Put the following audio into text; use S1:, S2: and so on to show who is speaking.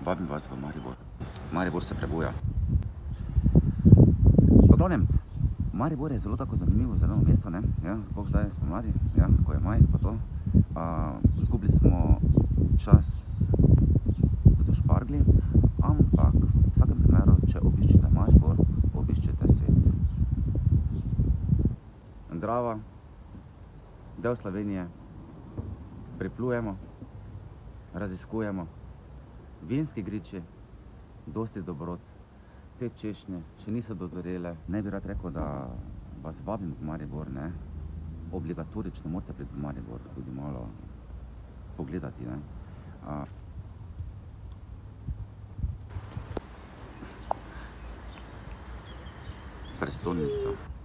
S1: Vabim vas v Maribor. Maribor se prebuja. V glavnem, Maribor je zelo tako zanimivo, zeleno mesto, ne? Ja, sploh zdaj spomladi, ja, ko je maj, pa to. Izgubili smo čas za šparglji, ampak v vsakem primeru, če obiščete Maribor, obiščete svet. Drava, del Slovenije, priplujemo, raziskujemo, vinski griči, dosti dobrot, te češnje še niso dozorele. Ne bi rad rekel, da vas vabim v Maribor, ne. Obligatorično morate priti v Maribor, tudi malo pogledati, ne. Prestolnica.